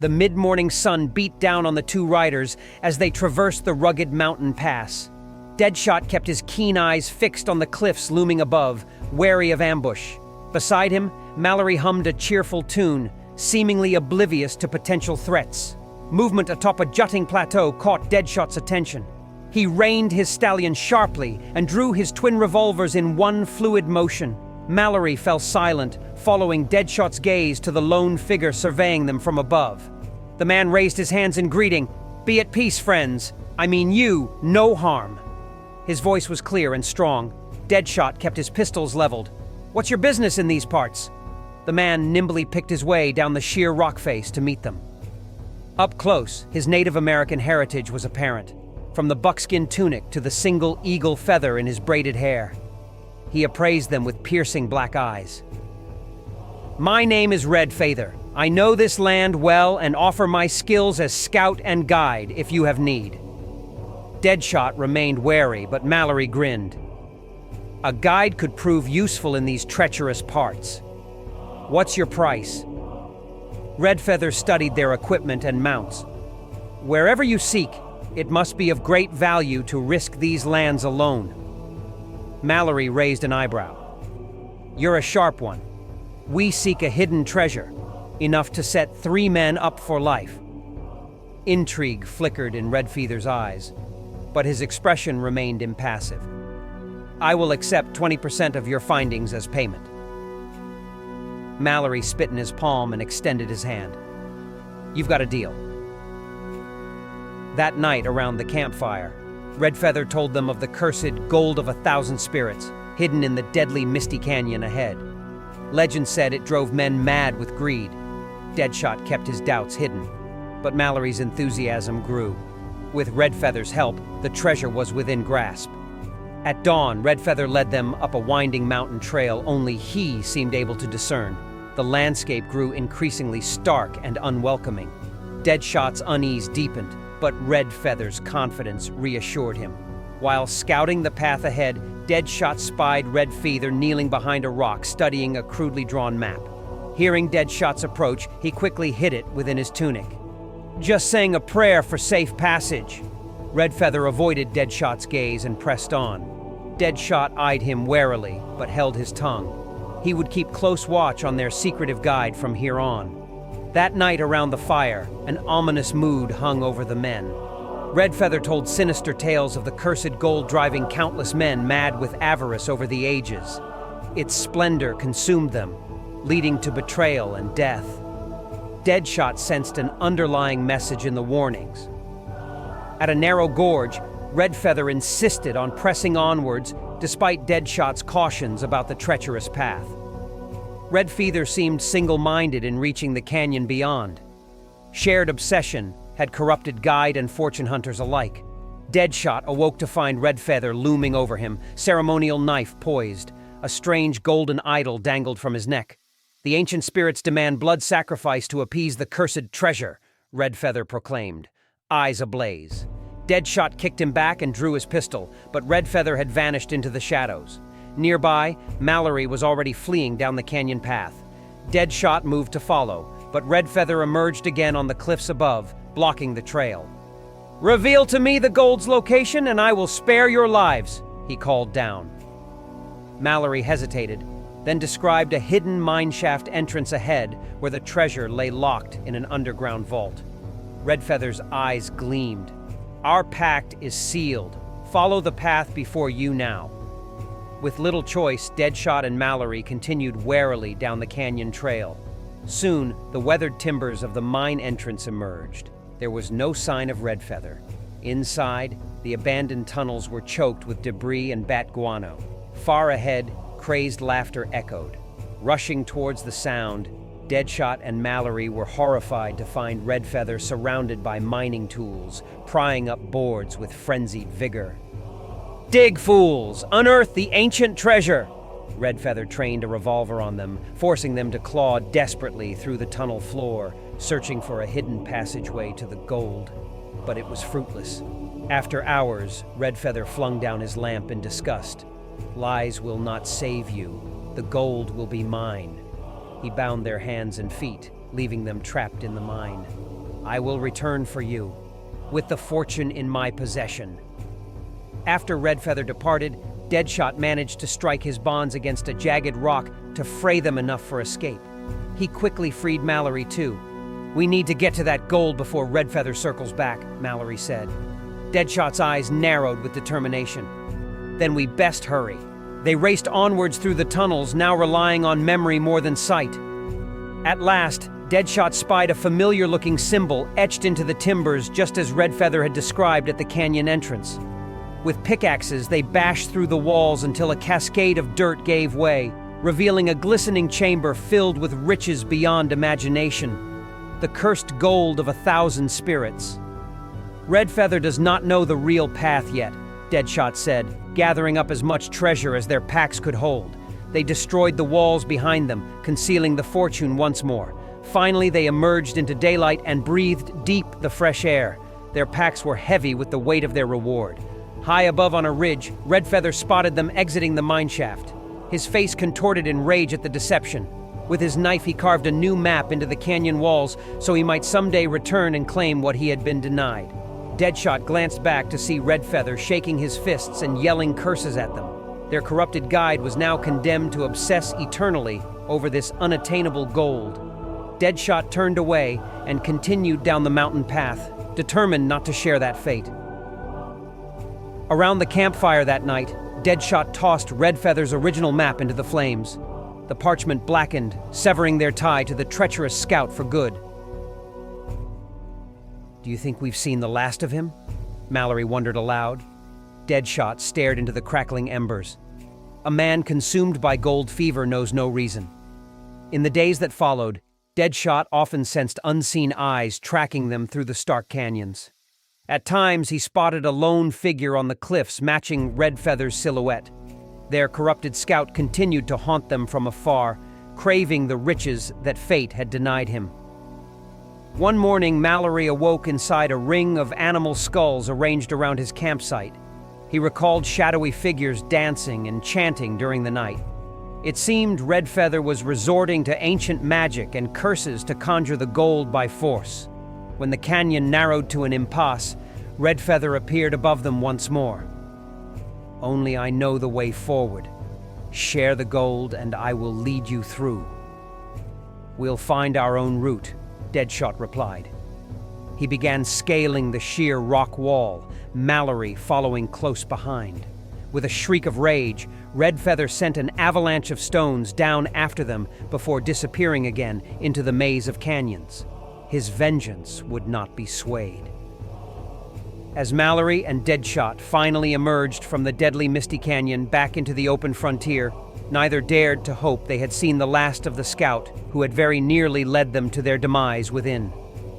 The mid-morning sun beat down on the two riders as they traversed the rugged mountain pass. Deadshot kept his keen eyes fixed on the cliffs looming above, wary of ambush. Beside him, Mallory hummed a cheerful tune, seemingly oblivious to potential threats. Movement atop a jutting plateau caught Deadshot's attention. He reined his stallion sharply and drew his twin revolvers in one fluid motion. Mallory fell silent, following Deadshot's gaze to the lone figure surveying them from above. The man raised his hands in greeting. "Be at peace, friends. I mean you, no harm." His voice was clear and strong. Deadshot kept his pistols leveled. "What's your business in these parts?" The man nimbly picked his way down the sheer rock face to meet them. Up close, his Native American heritage was apparent, from the buckskin tunic to the single eagle feather in his braided hair. He appraised them with piercing black eyes. "My name is Redfeather. I know this land well and offer my skills as scout and guide if you have need." Deadshot remained wary, but Mallory grinned. "A guide could prove useful in these treacherous parts. What's your price?" Redfeather studied their equipment and mounts. "Wherever you seek, it must be of great value to risk these lands alone." Mallory raised an eyebrow. "You're a sharp one. We seek a hidden treasure, enough to set 3 men up for life." Intrigue flickered in Redfeather's eyes, but his expression remained impassive. "I will accept 20% of your findings as payment." Mallory spit in his palm and extended his hand. "You've got a deal." That night around the campfire, Redfeather told them of the cursed gold of 1,000 spirits, hidden in the deadly Misty Canyon ahead. Legend said it drove men mad with greed. Deadshot kept his doubts hidden, but Mallory's enthusiasm grew. With Redfeather's help, the treasure was within grasp. At dawn, Redfeather led them up a winding mountain trail only he seemed able to discern. The landscape grew increasingly stark and unwelcoming. Deadshot's unease deepened, but Redfeather's confidence reassured him. While scouting the path ahead, Deadshot spied Redfeather kneeling behind a rock, studying a crudely drawn map. Hearing Deadshot's approach, he quickly hid it within his tunic. "Just saying a prayer for safe passage." Redfeather avoided Deadshot's gaze and pressed on. Deadshot eyed him warily, but held his tongue. He would keep close watch on their secretive guide from here on. That night around the fire, an ominous mood hung over the men. Redfeather told sinister tales of the cursed gold driving countless men mad with avarice over the ages. Its splendor consumed them, leading to betrayal and death. Deadshot sensed an underlying message in the warnings. At a narrow gorge, Redfeather insisted on pressing onwards despite Deadshot's cautions about the treacherous path. Redfeather seemed single-minded in reaching the canyon beyond. Shared obsession had corrupted guide and fortune hunters alike. Deadshot awoke to find Redfeather looming over him, ceremonial knife poised. A strange golden idol dangled from his neck. "The ancient spirits demand blood sacrifice to appease the cursed treasure," Redfeather proclaimed, eyes ablaze. Deadshot kicked him back and drew his pistol, but Redfeather had vanished into the shadows. Nearby, Mallory was already fleeing down the canyon path. Deadshot moved to follow, but Redfeather emerged again on the cliffs above, blocking the trail. "Reveal to me the gold's location and I will spare your lives," he called down. Mallory hesitated, then described a hidden mineshaft entrance ahead where the treasure lay locked in an underground vault. Redfeather's eyes gleamed. "Our pact is sealed. Follow the path before you now." With little choice, Deadshot and Mallory continued warily down the canyon trail. Soon, the weathered timbers of the mine entrance emerged. There was no sign of Redfeather. Inside, the abandoned tunnels were choked with debris and bat guano. Far ahead, crazed laughter echoed. Rushing towards the sound, Deadshot and Mallory were horrified to find Redfeather surrounded by mining tools, prying up boards with frenzied vigor. "Dig, fools! Unearth the ancient treasure!" Redfeather trained a revolver on them, forcing them to claw desperately through the tunnel floor, searching for a hidden passageway to the gold. But it was fruitless. After hours, Redfeather flung down his lamp in disgust. "Lies will not save you. The gold will be mine." He bound their hands and feet, leaving them trapped in the mine. I will return for you, with the fortune in my possession. After Redfeather departed, Deadshot managed to strike his bonds against a jagged rock to fray them enough for escape. He quickly freed Mallory too. We need to get to that gold before Redfeather circles back, Mallory said. Deadshot's eyes narrowed with determination. Then we best hurry. They raced onwards through the tunnels, now relying on memory more than sight. At last, Deadshot spied a familiar-looking symbol etched into the timbers just as Redfeather had described at the canyon entrance. With pickaxes, they bashed through the walls until a cascade of dirt gave way, revealing a glistening chamber filled with riches beyond imagination. The cursed gold of 1,000 spirits. Redfeather does not know the real path yet, Deadshot said, gathering up as much treasure as their packs could hold. They destroyed the walls behind them, concealing the fortune once more. Finally, they emerged into daylight and breathed deep the fresh air. Their packs were heavy with the weight of their reward. High above on a ridge, Redfeather spotted them exiting the mineshaft. His face contorted in rage at the deception. With his knife, he carved a new map into the canyon walls so he might someday return and claim what he had been denied. Deadshot glanced back to see Redfeather shaking his fists and yelling curses at them. Their corrupted guide was now condemned to obsess eternally over this unattainable gold. Deadshot turned away and continued down the mountain path, determined not to share that fate. Around the campfire that night, Deadshot tossed Redfeather's original map into the flames. The parchment blackened, severing their tie to the treacherous scout for good. Do you think we've seen the last of him? Mallory wondered aloud. Deadshot stared into the crackling embers. A man consumed by gold fever knows no reason. In the days that followed, Deadshot often sensed unseen eyes tracking them through the stark canyons. At times, he spotted a lone figure on the cliffs matching Redfeather's silhouette. Their corrupted scout continued to haunt them from afar, craving the riches that fate had denied him. One morning, Mallory awoke inside a ring of animal skulls arranged around his campsite. He recalled shadowy figures dancing and chanting during the night. It seemed Redfeather was resorting to ancient magic and curses to conjure the gold by force. When the canyon narrowed to an impasse, Redfeather appeared above them once more. Only I know the way forward. Share the gold and I will lead you through. We'll find our own route, Deadshot replied. He began scaling the sheer rock wall, Mallory following close behind. With a shriek of rage, Redfeather sent an avalanche of stones down after them before disappearing again into the maze of canyons. His vengeance would not be swayed. As Mallory and Deadshot finally emerged from the deadly Misty Canyon back into the open frontier, neither dared to hope they had seen the last of the scout who had very nearly led them to their demise within.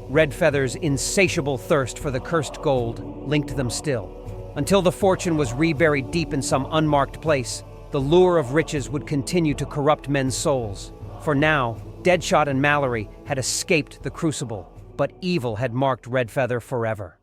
Redfeather's insatiable thirst for the cursed gold linked them still. Until the fortune was reburied deep in some unmarked place, the lure of riches would continue to corrupt men's souls. For now, Deadshot and Mallory had escaped the crucible, but evil had marked Redfeather forever.